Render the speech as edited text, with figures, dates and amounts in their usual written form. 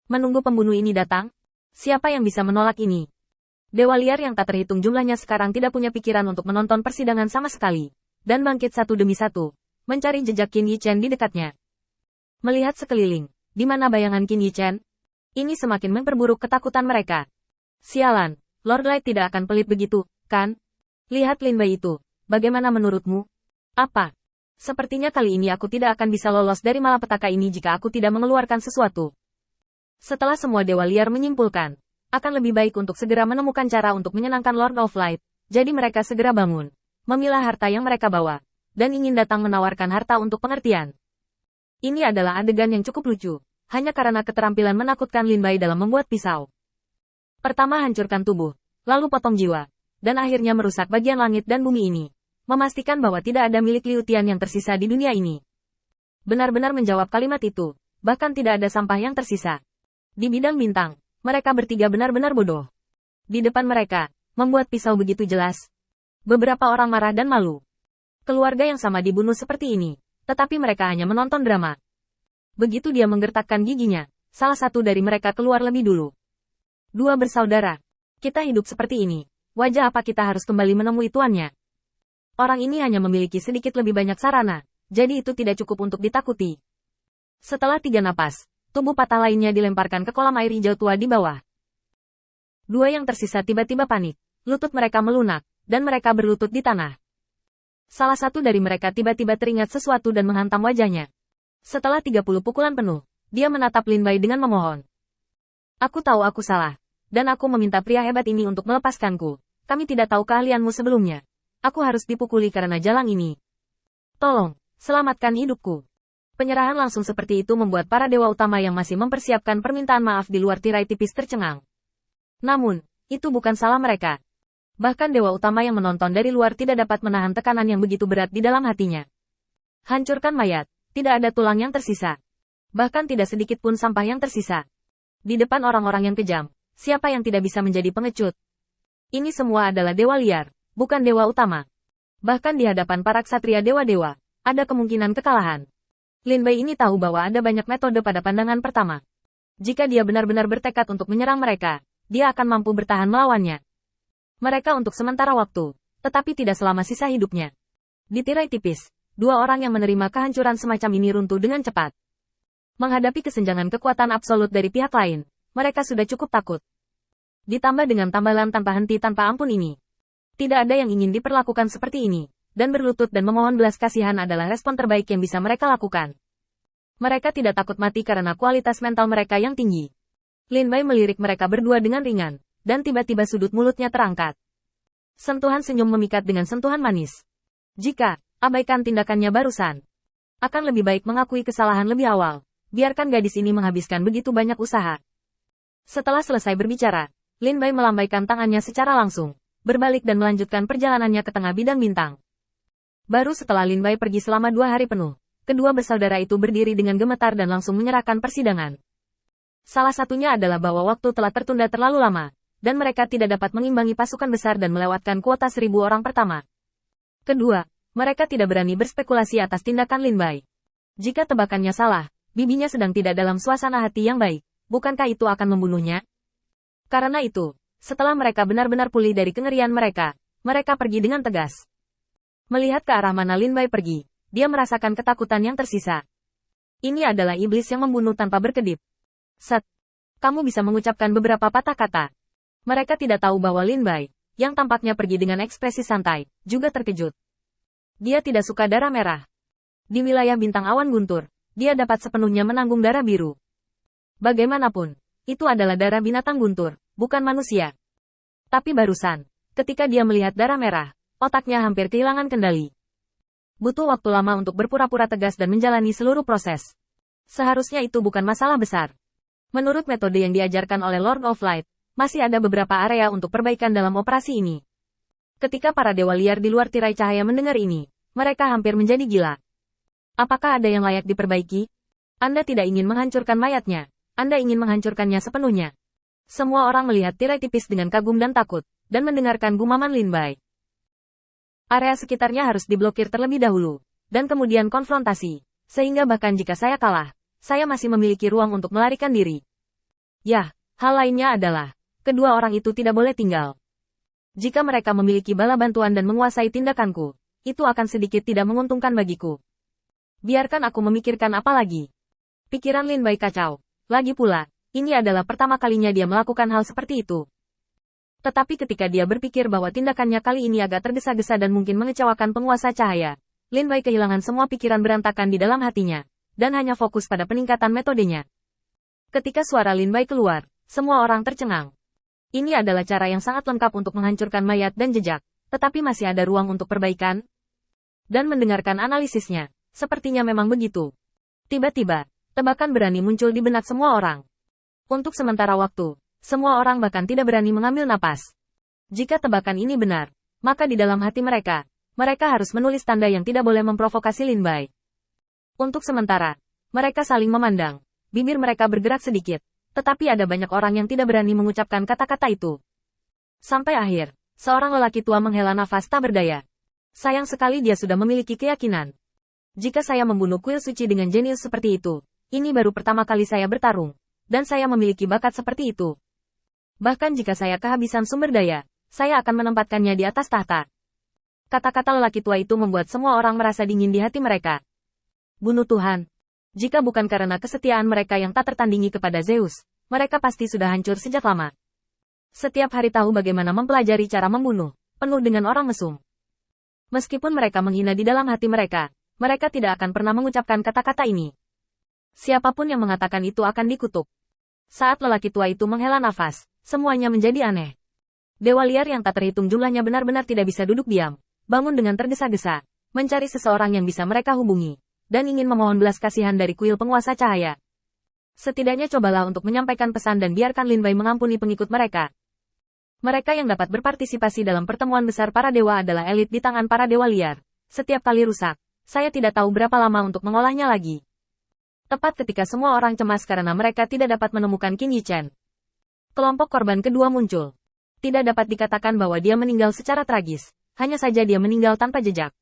Menunggu pembunuh ini datang? Siapa yang bisa menolak ini? Dewa liar yang tak terhitung jumlahnya sekarang tidak punya pikiran untuk menonton persidangan sama sekali, dan bangkit satu demi satu, mencari jejak Qin Yichen di dekatnya. Melihat sekeliling, di mana bayangan Qin Yichen? Ini semakin memperburuk ketakutan mereka. Sialan, Lord Light tidak akan pelit begitu, kan? Lihat Lin Bai itu, bagaimana menurutmu? Apa? Sepertinya kali ini aku tidak akan bisa lolos dari malapetaka ini jika aku tidak mengeluarkan sesuatu. Setelah semua dewa liar menyimpulkan, akan lebih baik untuk segera menemukan cara untuk menyenangkan Lord of Light, jadi mereka segera bangun, memilah harta yang mereka bawa, dan ingin datang menawarkan harta untuk pengertian. Ini adalah adegan yang cukup lucu, hanya karena keterampilan menakutkan Lin Bai dalam membuat pisau. Pertama hancurkan tubuh, lalu potong jiwa, dan akhirnya merusak bagian langit dan bumi ini, memastikan bahwa tidak ada milik Liu Tian yang tersisa di dunia ini. Benar-benar menjawab kalimat itu, bahkan tidak ada sampah yang tersisa. Di bidang bintang, mereka bertiga benar-benar bodoh. Di depan mereka, membuat pisau begitu jelas. Beberapa orang marah dan malu. Keluarga yang sama dibunuh seperti ini, tetapi mereka hanya menonton drama. Begitu dia menggertakkan giginya, salah satu dari mereka keluar lebih dulu. Dua bersaudara. Kita hidup seperti ini. Wajah apa kita harus kembali menemui tuannya? Orang ini hanya memiliki sedikit lebih banyak sarana, jadi itu tidak cukup untuk ditakuti. Setelah 3 napas, tubuh patah lainnya dilemparkan ke kolam air hijau tua di bawah. Dua yang tersisa tiba-tiba panik, lutut mereka melunak, dan mereka berlutut di tanah. Salah satu dari mereka tiba-tiba teringat sesuatu dan menghantam wajahnya. Setelah 30 pukulan penuh, dia menatap Lin Bai dengan memohon. Aku tahu aku salah, dan aku meminta pria hebat ini untuk melepaskanku. Kami tidak tahu keahlianmu sebelumnya. Aku harus dipukuli karena jalang ini. Tolong, selamatkan hidupku. Penyerahan langsung seperti itu membuat para dewa utama yang masih mempersiapkan permintaan maaf di luar tirai tipis tercengang. Namun, itu bukan salah mereka. Bahkan dewa utama yang menonton dari luar tidak dapat menahan tekanan yang begitu berat di dalam hatinya. Hancurkan mayat, tidak ada tulang yang tersisa. Bahkan tidak sedikit pun sampah yang tersisa. Di depan orang-orang yang kejam, siapa yang tidak bisa menjadi pengecut? Ini semua adalah dewa liar, bukan dewa utama. Bahkan di hadapan para ksatria dewa-dewa, ada kemungkinan kekalahan. Lin Bai ini tahu bahwa ada banyak metode pada pandangan pertama. Jika dia benar-benar bertekad untuk menyerang mereka, dia akan mampu bertahan melawannya. Mereka untuk sementara waktu, tetapi tidak selama sisa hidupnya. Di tirai tipis, dua orang yang menerima kehancuran semacam ini runtuh dengan cepat. Menghadapi kesenjangan kekuatan absolut dari pihak lain, mereka sudah cukup takut. Ditambah dengan tambalan tanpa henti tanpa ampun ini. Tidak ada yang ingin diperlakukan seperti ini, dan berlutut dan memohon belas kasihan adalah respon terbaik yang bisa mereka lakukan. Mereka tidak takut mati karena kualitas mental mereka yang tinggi. Lin Bai melirik mereka berdua dengan ringan, dan tiba-tiba sudut mulutnya terangkat. Sentuhan senyum memikat dengan sentuhan manis. Jika, abaikan tindakannya barusan. Akan lebih baik mengakui kesalahan lebih awal. Biarkan gadis ini menghabiskan begitu banyak usaha. Setelah selesai berbicara, Lin Bai melambaikan tangannya secara langsung, berbalik dan melanjutkan perjalanannya ke tengah bidang bintang. Baru setelah Lin Bai pergi selama 2 hari penuh, kedua bersaudara itu berdiri dengan gemetar dan langsung menyerahkan persidangan. Salah satunya adalah bahwa waktu telah tertunda terlalu lama, dan mereka tidak dapat mengimbangi pasukan besar dan melewatkan kuota 1000 orang pertama. Kedua, mereka tidak berani berspekulasi atas tindakan Lin Bai. Jika tebakannya salah, bibinya sedang tidak dalam suasana hati yang baik, bukankah itu akan membunuhnya? Karena itu, setelah mereka benar-benar pulih dari kengerian mereka, mereka pergi dengan tegas. Melihat ke arah mana Lin Bai pergi, dia merasakan ketakutan yang tersisa. Ini adalah iblis yang membunuh tanpa berkedip. Set. Kamu bisa mengucapkan beberapa patah kata. Mereka tidak tahu bahwa Lin Bai, yang tampaknya pergi dengan ekspresi santai, juga terkejut. Dia tidak suka darah merah. Di wilayah bintang awan guntur, dia dapat sepenuhnya menanggung darah biru. Bagaimanapun, itu adalah darah binatang guntur, bukan manusia. Tapi barusan, ketika dia melihat darah merah, otaknya hampir kehilangan kendali. Butuh waktu lama untuk berpura-pura tegas dan menjalani seluruh proses. Seharusnya itu bukan masalah besar. Menurut metode yang diajarkan oleh Lord of Light, masih ada beberapa area untuk perbaikan dalam operasi ini. Ketika para dewa liar di luar tirai cahaya mendengar ini, mereka hampir menjadi gila. Apakah ada yang layak diperbaiki? Anda tidak ingin menghancurkan mayatnya. Anda ingin menghancurkannya sepenuhnya. Semua orang melihat tirai tipis dengan kagum dan takut, dan mendengarkan gumaman Lin Bai. Area sekitarnya harus diblokir terlebih dahulu, dan kemudian konfrontasi, sehingga bahkan jika saya kalah, saya masih memiliki ruang untuk melarikan diri. Yah, hal lainnya adalah, kedua orang itu tidak boleh tinggal. Jika mereka memiliki bala bantuan dan menguasai tindakanku, itu akan sedikit tidak menguntungkan bagiku. Biarkan aku memikirkan apa lagi. Pikiran Lin Bai kacau. Lagi pula, ini adalah pertama kalinya dia melakukan hal seperti itu. Tetapi ketika dia berpikir bahwa tindakannya kali ini agak tergesa-gesa dan mungkin mengecewakan penguasa cahaya, Lin Bai kehilangan semua pikiran berantakan di dalam hatinya, dan hanya fokus pada peningkatan metodenya. Ketika suara Lin Bai keluar, semua orang tercengang. Ini adalah cara yang sangat lengkap untuk menghancurkan mayat dan jejak, tetapi masih ada ruang untuk perbaikan. Dan mendengarkan analisisnya, sepertinya memang begitu. Tiba-tiba, tebakan berani muncul di benak semua orang. Untuk sementara waktu, semua orang bahkan tidak berani mengambil napas. Jika tebakan ini benar, maka di dalam hati mereka harus menulis tanda yang tidak boleh memprovokasi Lin Bai. Untuk sementara, mereka saling memandang, bibir mereka bergerak sedikit. Tetapi ada banyak orang yang tidak berani mengucapkan kata-kata itu. Sampai akhir, seorang lelaki tua menghela nafas tak berdaya. Sayang sekali dia sudah memiliki keyakinan. Jika saya membunuh kuil suci dengan jenius seperti itu, ini baru pertama kali saya bertarung, dan saya memiliki bakat seperti itu. Bahkan jika saya kehabisan sumber daya, saya akan menempatkannya di atas tahta. Kata-kata lelaki tua itu membuat semua orang merasa dingin di hati mereka. Bunuh Tuhan. Jika bukan karena kesetiaan mereka yang tak tertandingi kepada Zeus, mereka pasti sudah hancur sejak lama. Setiap hari tahu bagaimana mempelajari cara membunuh, penuh dengan orang mesum. Meskipun mereka menghina di dalam hati mereka tidak akan pernah mengucapkan kata-kata ini. Siapapun yang mengatakan itu akan dikutuk. Saat lelaki tua itu menghela nafas, semuanya menjadi aneh. Dewa liar yang tak terhitung jumlahnya benar-benar tidak bisa duduk diam, bangun dengan tergesa-gesa, mencari seseorang yang bisa mereka hubungi, dan ingin memohon belas kasihan dari kuil penguasa cahaya. Setidaknya cobalah untuk menyampaikan pesan dan biarkan Lin Bai mengampuni pengikut mereka. Mereka yang dapat berpartisipasi dalam pertemuan besar para dewa adalah elit di tangan para dewa liar. Setiap kali rusak, saya tidak tahu berapa lama untuk mengolahnya lagi. Tepat ketika semua orang cemas karena mereka tidak dapat menemukan Qin Yi Chen. Kelompok korban kedua muncul. Tidak dapat dikatakan bahwa dia meninggal secara tragis, hanya saja dia meninggal tanpa jejak.